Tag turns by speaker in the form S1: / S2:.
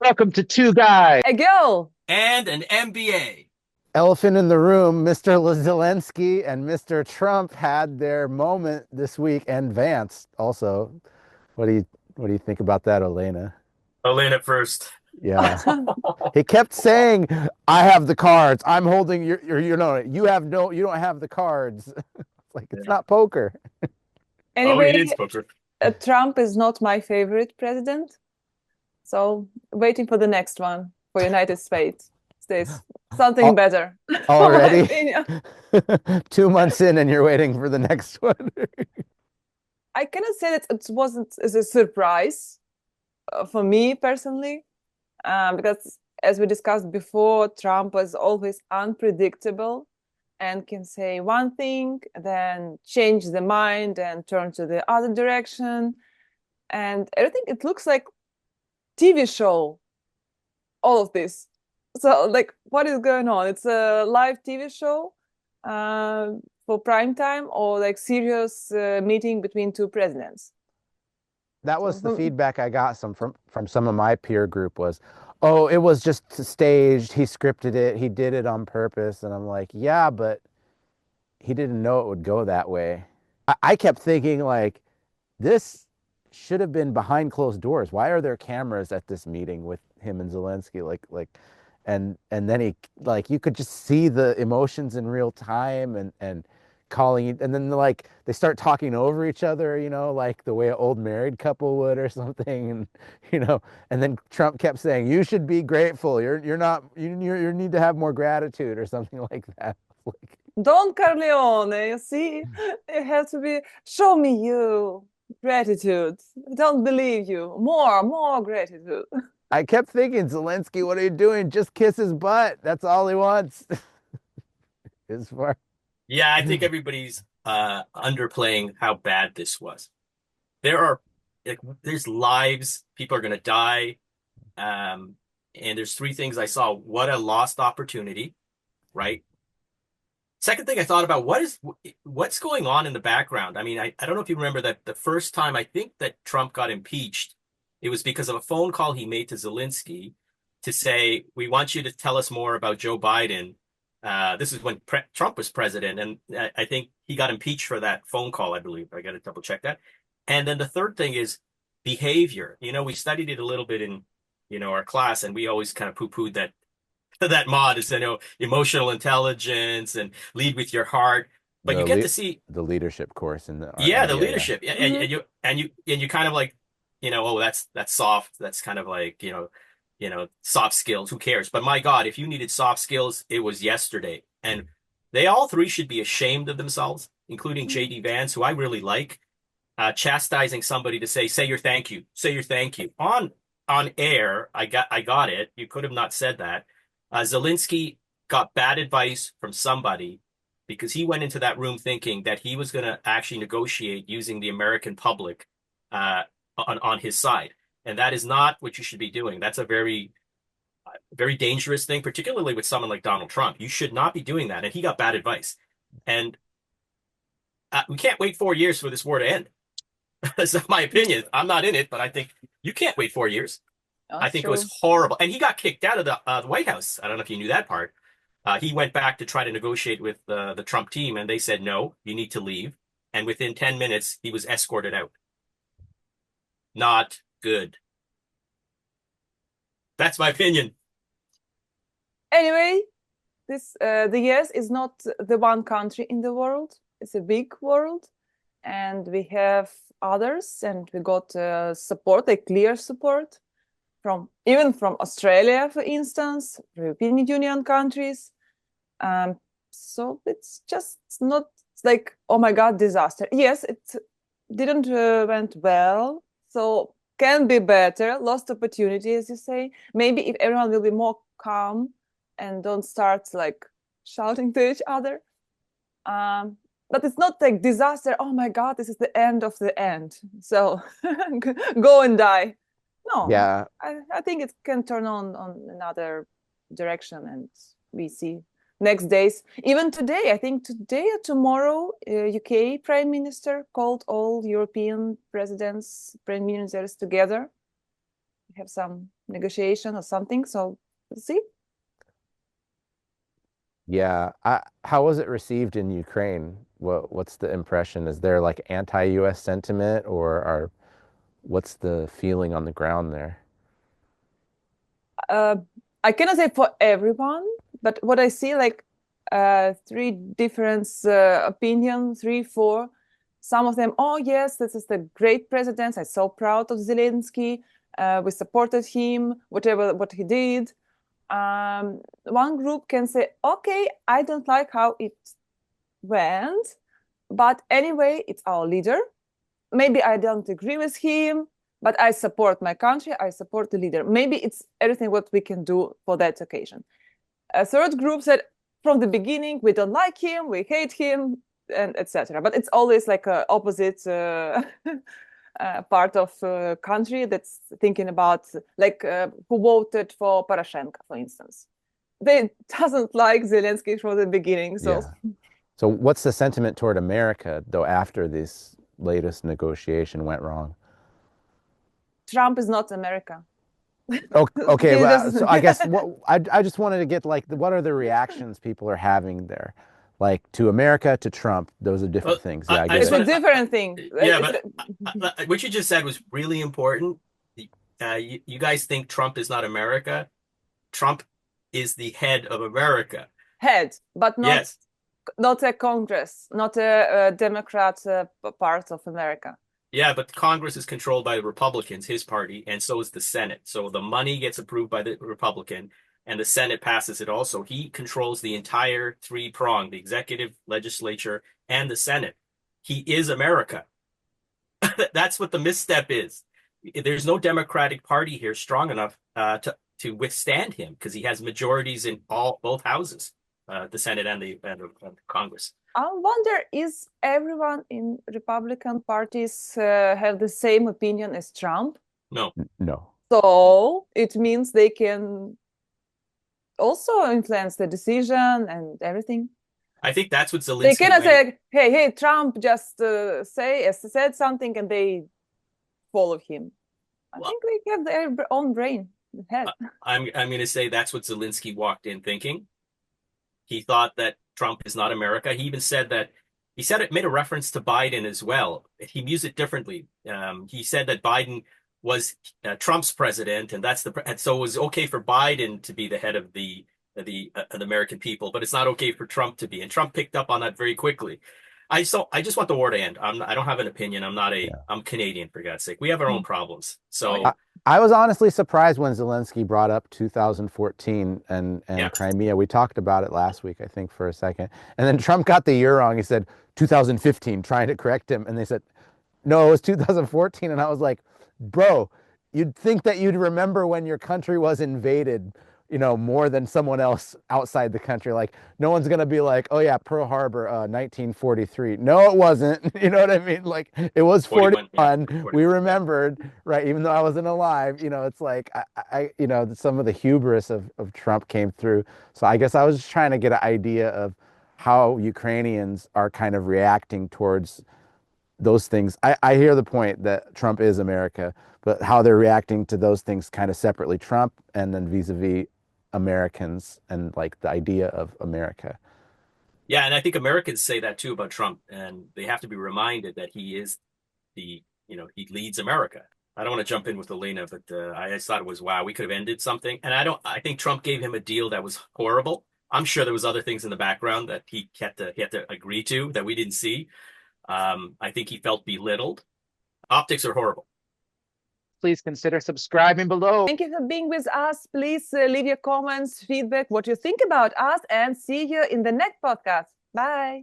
S1: Welcome to Two Guys.
S2: A girl.
S3: and an MBA.
S1: Elephant in the room, Mr. Zelensky and Mr. Trump had their moment this week, and Vance also. What do you what do you think about that, Elena?
S3: Elena first.
S1: Yeah. He kept saying, "I have the cards. I'm holding you have no, you don't have the cards." It's like it's
S3: Yeah.
S1: not poker.
S3: Oh,
S2: Anyway,
S3: it is poker.
S2: Trump is not my favorite president. So waiting for the next one for United States. States. Something
S1: Al-
S2: better, for my
S1: Already
S2: opinion.
S1: 2 months in, and you're waiting for the next one.
S2: I cannot say that it wasn't as a surprise for me personally, because as we discussed before, Trump was always unpredictable and can say one thing, then change the mind and turn to the other direction. And everything, it looks like TV show, all of this. So, like, what is going on? It's a live TV show uh, for prime time, or like serious meeting between two presidents.
S1: That
S2: So,
S1: was the feedback I got from some of my peer group was, oh, it was just staged. He scripted it. He did it on purpose. And I'm like, yeah, but he didn't know it would go that way. I kept thinking like this should have been behind closed doors. Why are there cameras at this meeting with him and Zelensky? And then he, like, you could just see the emotions in real time, and calling, and then like they start talking over each other, like the way an old married couple would or something. And and then Trump kept saying, you should be grateful, you're not, you need to have more gratitude or something like that. Like,
S2: Don Corleone, you see, you have to be, show me you gratitude. I don't believe you. More gratitude.
S1: I kept thinking, Zelensky, what are you doing? Just kiss his butt. That's all he wants. As far.
S3: Yeah, I think everybody's underplaying how bad this was. There are there's lives, people are gonna die. And there's three things I saw. What a lost opportunity, right? Second thing I thought about, what's going on in the background? I mean, I don't know if you remember that the first time I think that Trump got impeached, it was because of a phone call he made to Zelensky to say, we want you to tell us more about Joe Biden. This is when Trump was president, and I think he got impeached for that phone call, I believe. I got to double check that. And then the third thing is behavior. We studied it a little bit in, our class, and we always kind of poo-pooed that mod is, emotional intelligence and lead with your heart. But you
S1: the
S3: get
S1: le
S3: to see,
S1: the leadership course in our
S3: yeah, the
S1: MBA. Yeah.
S3: leadership. And,
S2: Mhm.
S3: and you and you and you kind of like, oh, that's soft. That's kind of like, soft skills. Who cares? But my God, if you needed soft skills, it was yesterday. And they all three should be ashamed of themselves, including JD Vance, who I really like, chastising somebody to say your thank you, say your thank you on air. I got it. You could have not said that. Zelensky got bad advice from somebody because he went into that room thinking that he was going to actually negotiate using the American public on his side. And that is not what you should be doing. That's a very, very dangerous thing, particularly with someone like Donald Trump. You should not be doing that. And he got bad advice. And we can't wait 4 years for this war to end. That's my opinion. I'm not in it, but I think you can't wait 4 years. I
S2: That's
S3: think it was
S2: true.
S3: horrible. And he got kicked out of the White House. I don't know if you knew that part. He went back to try to negotiate with the Trump team, and they said, no, you need to leave. And within 10 minutes, he was escorted out. Not good. That's my opinion.
S2: Anyway, the US is not the one country in the world. It's a big world, and we have others, and we got support, like clear support from Australia, for instance, European Union countries. So it's just not like, oh my God, disaster. Yes, it didn't went well, so can be better. Lost opportunity, as you say. Maybe if everyone will be more calm and don't start like shouting to each other. Um, but it's not like disaster. Oh my God, this is the end of the end. So go and die. No,
S1: Yeah.
S2: I think it can turn on another direction, and we see next days. Even today, I think today or tomorrow, UK Prime Minister called all European presidents, prime ministers together. We have some negotiation or something. So we'll see.
S1: Yeah. How was it received in Ukraine? What's the impression? Is there like anti-US sentiment what's the feeling on the ground there?
S2: I cannot say for everyone, but what I see, like three different opinions, three, four. Some of them, oh yes, this is the great president. I'm so proud of Zelensky. We supported him, whatever what he did. One group can say, okay, I don't like how it went, but anyway, it's our leader. Maybe I don't agree with him, but I support my country. I support the leader. Maybe it's everything what we can do for that occasion. A third group said, from the beginning, we don't like him, we hate him, and etc. But it's always like a opposite part of country that's thinking about, like who voted for Poroshenko, for instance. They doesn't like Zelensky from the beginning. So
S1: Yeah. So what's the sentiment toward America though after this latest negotiation went wrong?
S2: Trump is not America.
S1: Okay,
S2: He
S1: well, so
S2: doesn't.
S1: I guess I just wanted to get like what are the reactions people are having there, like to America, to Trump. Those are different things. Yeah, I get
S2: It's
S1: it.
S2: a different thing.
S3: Yeah, but what you just said was really important. You guys think Trump is not America. Trump is the head of America.
S2: Head, but
S3: Yes.
S2: not a Congress, not a Democrat part of America.
S3: Yeah, but Congress is controlled by the Republicans, his party, and so is the Senate. So the money gets approved by the Republican, and the Senate passes it also. He controls the entire three-prong, the executive, legislature, and the Senate. He is America. That's what the misstep is. There's no Democratic Party here strong enough to withstand him because he has majorities in both houses, the Senate and the Congress.
S2: I wonder, is everyone in Republican parties have the same opinion as Trump?
S3: No.
S1: No.
S2: So it means they can also influence the decision and everything.
S3: I think that's what Zelensky.
S2: They cannot say, "Hey, Trump just said something," and they follow him. I think they have their own brain. Head.
S3: I'm going to say that's what Zelensky walked in thinking. He thought that Trump is not America. He even said that it made a reference to Biden as well. He used it differently. He said that Biden was Trump's president, and so it was okay for Biden to be the head of the American people, but it's not okay for Trump to be. And Trump picked up on that very quickly. I just want the war to end. I don't have an opinion. I'm Canadian, for God's sake. We have our own problems. So
S1: I was honestly surprised when Zelensky brought up 2014 and Crimea. We talked about it last week, I think, for a second. And then Trump got the year wrong. He said 2015, trying to correct him. And they said, no, it was 2014. And I was like, bro, you'd think that you'd remember when your country was invaded, more than someone else outside the country. Like, no one's going to be like, oh, yeah, Pearl Harbor, 1943. No, it wasn't. You know what I mean? Like, it was 41. Yeah. We remembered, right? Even though I wasn't alive, it's like, some of the hubris of Trump came through. So I guess I was just trying to get an idea of how Ukrainians are kind of reacting towards those things. I hear the point that Trump is America, but how they're reacting to those things kind of separately. Trump and then vis-a-vis Americans and like the idea of America.
S3: Yeah, and I think Americans say that too about Trump, and they have to be reminded that he is he leads America. I don't want to jump in with Elena, but I just thought it was, wow, we could have ended something. And I think Trump gave him a deal that was horrible. I'm sure there was other things in the background that he had to agree to that we didn't see. I think he felt belittled. Optics are horrible.
S4: Please consider subscribing below.
S2: Thank you for being with us. Please leave your comments, feedback, what you think about us, and see you in the next podcast. Bye.